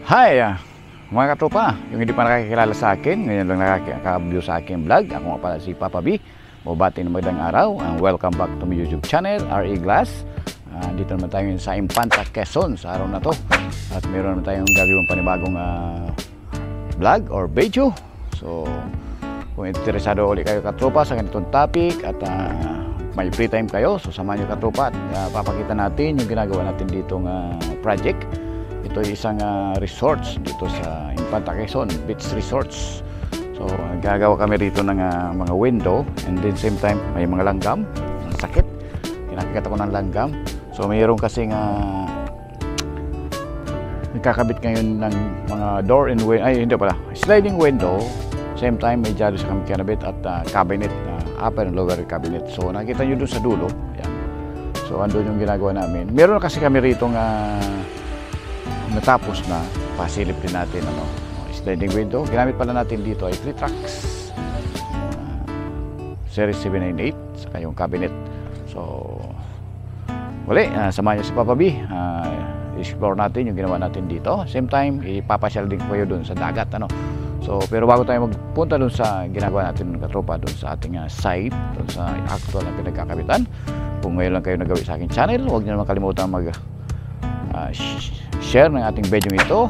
Hi, mga katropa, yung hindi pa nakakilala sa akin, ngayon lang nakaka-view sa aking vlog. Ako nga pala si Papa B. Mabati na magandang araw. Welcome back to my YouTube channel, RE Glass. Dito naman tayo sa Infanta, Quezon sa araw na to. At meron naman tayong gagawin panibagong vlog or video. So, kung interesado ulit kayo katropa sa ganitong topic at may free time kayo, so samahan nyo katropa at papakita natin yung ginagawa natin ditong project. Ito ay isang resorts dito sa Infanta, Quezon, Beach Resorts. So, gagawa kami rito ng mga window and then same time may mga langgam. Ang sakit. Kinakita ko ng langgam. So, mayroon kasing nagkakabit ngayon ng mga door and window. Ay, hindi pala. Sliding window. Same time may jalos kami kinabit at cabinet. Upper and lower cabinet. So, nakita nyo doon sa dulo. Yan. So, andun yung ginagawa namin. Meron kasi kami rito natapos na pasilip din natin sliding window. Ginamit pala natin dito ay 3 tracks series 798 saka yung cabinet. So wala, samahan niyo si Papa B, explore natin yung ginawa natin dito. Same time ipapasyal din kayo dun sa dagat So pero bago tayo magpunta dun sa ginagawa natin ng katropa dun sa ating site, dun sa actual na pinagkakabitan, kung ngayon lang kayo nagawi sa aking channel, huwag niyo naman kalimutan share ng ating video ito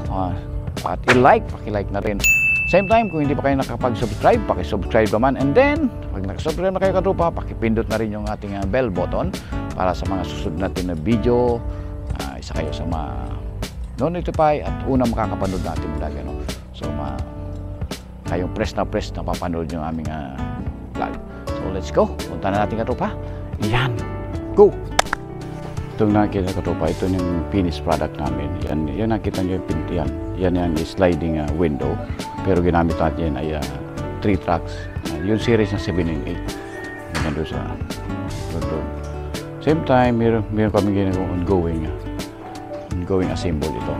at paki-like na rin. Same time, kung hindi pa kayo nakapag-subscribe, paki-subscribe naman, and then pag nakasubscribe na kayo katropa, paki-pindot na rin yung ating bell button para sa mga susunod natin na video. Isa kayo sa notify at unang makakapanood natin vlog. So kayong press na papanood yung aming vlog. So let's go, punta na natin katropa. Yan, go! Itong nakikita katropa, ito yung finished product namin. Yan nakita nyo yung pintian. Yan yung sliding window. Pero ginamit natin yan ay 3 tracks. Yung series na 7 and 8. Yan doon sa doon. Same time, meron kami ginagawa ongoing assemble ito.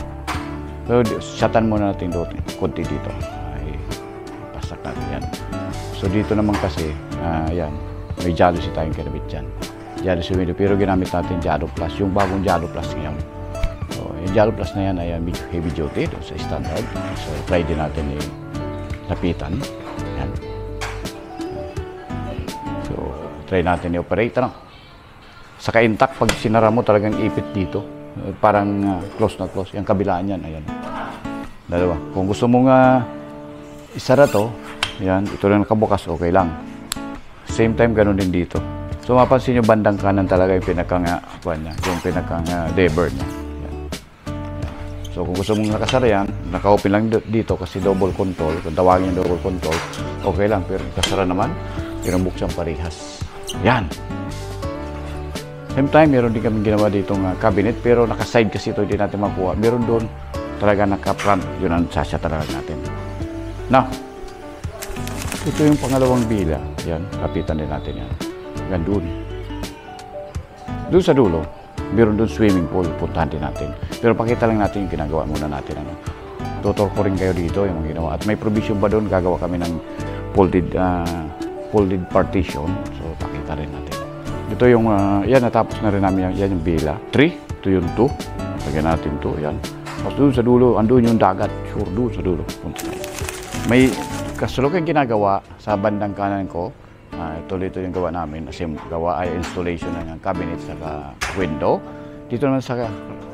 Pero shatan muna natin doon, konti dito. Ay, pasak natin yan. So dito naman kasi, yan, may jealousy tayong kinabit dyan. Jalo window, pero ginamit natin Jalo Plus, yung bagong Jalo Plus ngayon. So, yung Jalo Plus na yan ay medyo heavy duty sa standard. So, try din natin yung lapitan. Yan. So, try natin i-operate. Saka intact, pag sinara mo talagang ipit dito. Parang close na close. Yung kabilaan yan, ayan. Dalawa. Kung gusto mong isara to, yan, ito lang nakabukas, okay lang. Same time, ganun din dito. So mapansin nyo bandang kanan talaga yung pinakang lever niya. Yan. So kung gusto mong nakasara yan, naka-open lang dito kasi double control. Kung tawagin yung double control, okay lang. Pero nakasara naman, pinabuksan parehas. Yan. Same time, meron din kami ginawa ditong cabinet, pero naka-side kasi ito, hindi natin makuha. Meron doon talaga naka-front, yun ang sasya talaga natin. Now, ito yung pangalawang bila. Yan, kapitan din natin yan. Doon sa dulo, meron doon swimming pool, puntahan din natin. Pero pakita lang natin yung ginagawa muna natin. Tutor ko rin kayo dito yung mga ginawa. At may provision ba doon, gagawa kami ng folded partition. So pakita rin natin. Ito yung, yan natapos na rin namin yan yung bila. 3, ito yung 2. Lagyan natin 2, yan. Tapos doon sa dulo, andun yung dagat. Sure, doon sa dulo. Punta tayo. May kasulok yung ginagawa sa bandang kanan ko. Ito yung gawa namin. Gawa ay installation ng cabinet sa window. Dito naman sa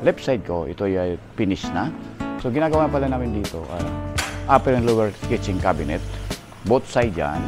left side ko, ito ay finish na. So ginagawa pala namin dito, upper and lower kitchen cabinet. Both side yan.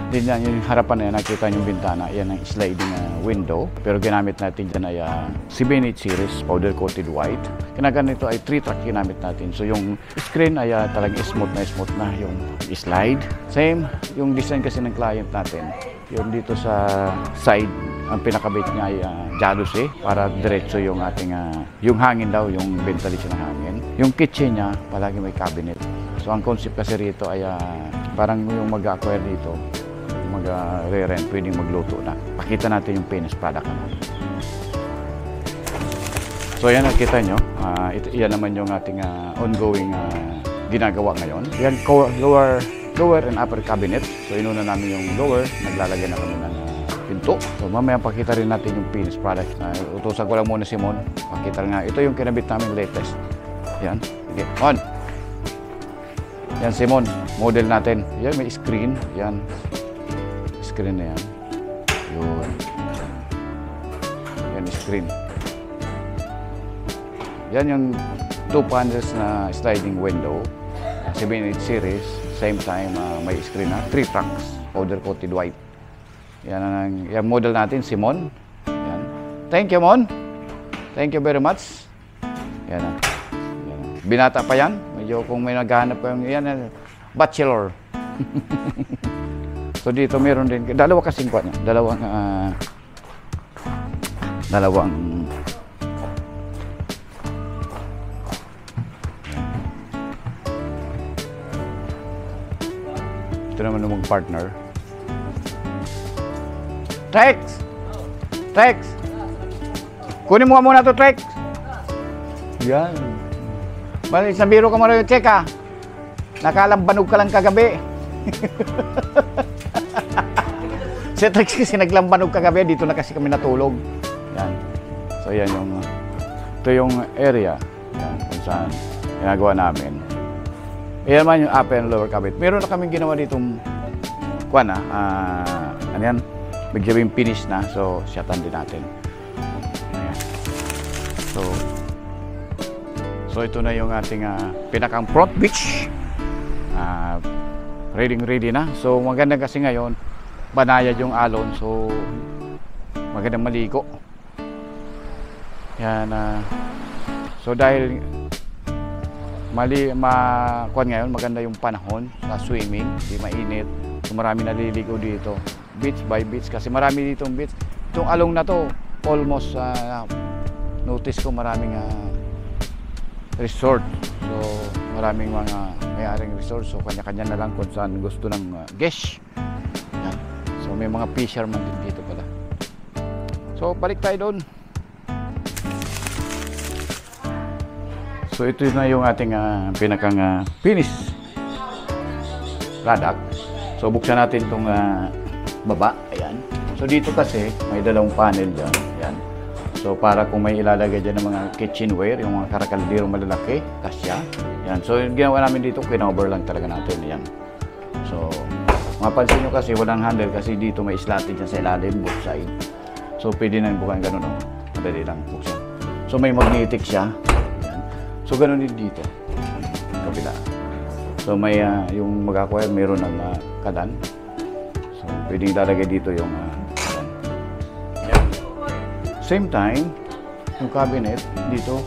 Din yan, yung harapan na yan, nakita yung bintana, yan ang sliding window. Pero ginamit natin dyan ay 7-8 series, powder coated white. Kinagan nito ay 3 track ginamit natin. So yung screen ay talagang smooth na yung slide. Same, yung design kasi ng client natin. Yung dito sa side, ang pinakabit niya ay jalousie para diretso yung ating, yung hangin daw, yung ventilation ng hangin. Yung kitchen niya, palagi may cabinet. So ang concept kasi rito ay parang yung mag-acquire dito, mag-re-rent, pwedeng magluto na. Pakita natin yung finished product. So yan, nakita nyo. Yan naman yung ating ongoing ginagawa ngayon. Yan, lower and upper cabinet. So inuna namin yung lower, naglalagay na kami ng pinto. So mamaya pakita rin natin yung finished product. Utusan ko lang muna si Mon. Pakita nga. Ito yung kinabit namin latest. Yan. Okay. On. Yan, Simon, model natin. Yan, may screen. Yan. Screen na yan. Yun. Yan, screen. Yan yung 2 panels na sliding window. 7-inch series. Same time, may screen na. 3 tracks. Powder coated white. Yan, yan model natin, Simon. Yan. Thank you, Mon. Thank you very much. Yan. Yan. Binata pa yan. Medyo kung may naghahanap pa yung yan, bachelor. So dito meron din, dalawa kasing kuha niya. Dalawang ito naman yung partner. Trex! Trex! Kunin mo muna ito, Trex! Yan. Bali, isang biro ka muna yung check, ha? Nakalambanog ka lang kagabi. Si Trex kasi naglambanog kagabi, dito na kasi kami natulog. Yan. So, yan yung, ito yung area. Yan, kung saan ginagawa namin. Yan naman yung upper and lower cabinet. Meron na kaming ginawa ditong, kuwan na, ano yan? Bigyan finish na, so, shatan din natin. Ayan. So ito na yung ating pinakang front beach. Ready na. So maganda kasi ngayon, banayad yung alon. So magandang maligo. Yan. So dahil kuwan ngayon, maganda yung panahon sa swimming. Hindi mainit. So marami naliligo dito. Beach by beach. Kasi marami ditong beach. Itong along na to, almost notice ko maraming resort. So maraming mga may-aring resort. So kanya-kanya na lang kung saan gusto ng guest. Yan. So may mga fisherman din dito pala. So balik tayo doon. So ito na yung ating pinakang finish product. So buksan natin itong baba. Ayan. So dito kasi may dalawang panel dyan. Ayan. So para kung may ilalagay dyan ng mga kitchenware, yung mga karakaldero malalaki, kasya. Yan. So yung ginawa namin dito, kinover lang talaga natin. Yan. So mapansin nyo kasi walang handle kasi dito may slotted dyan sa ilalim, both side. So pwede na bukan ganun. No? Madali lang buksan. So may magnetic siya. Yan. So ganun din dito. Kabila. So may yung mag-acquire, mayroon ng kadan. So pwede ilalagay dito yung kadan. Yan. Same time, yung cabinet dito,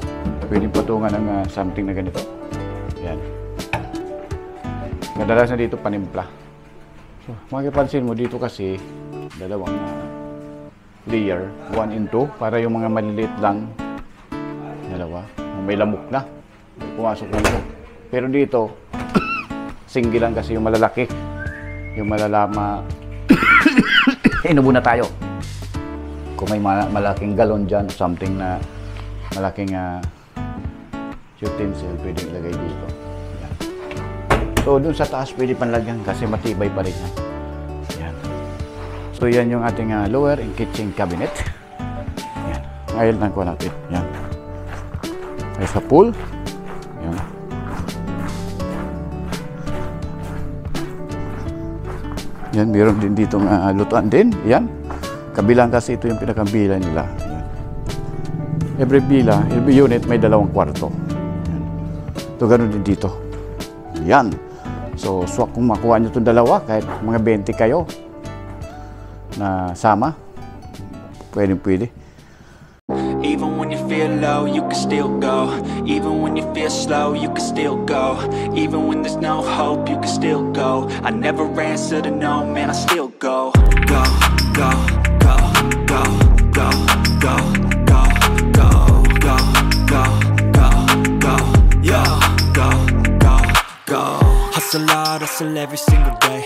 pwedeng patungan ng something na ganito. Yan. Madalas na dito panimpla. So, makipansin mo dito kasi dalawang layer, 1 and 2, para yung mga maliliit lang, dalawa, may lamok na, may pumasok na ito. Pero dito, single lang kasi yung malalaki, yung malalama, inubo na tayo. Kung may malaking galon dyan, something na malaking utensil, pwede ilagay dito. Yan. So, dun sa taas, pwede panlagyan kasi matibay pa rin yan. Yan. So, yan yung ating lower and kitchen cabinet. Yan. Ngayon lang ko natin. Yan. Ay sa pool. Yan. Yan, meron din ditong lutuan din. Yan. Kabilang kasi ito yung pinakabila nila. Yan. Every bila, every unit may 2 kwarto. Yan. So, ganun din dito. Yan. So, swak kung makuha nyo itong dalawa, kahit mga 20 kayo na sama, pwede. Even when you feel low, you can still go. Even when you feel slow, you can still go. Even when there's no hope, you can still go. I never answer to no, man, I still go. Go, go. Hustle hard, hustle every single day.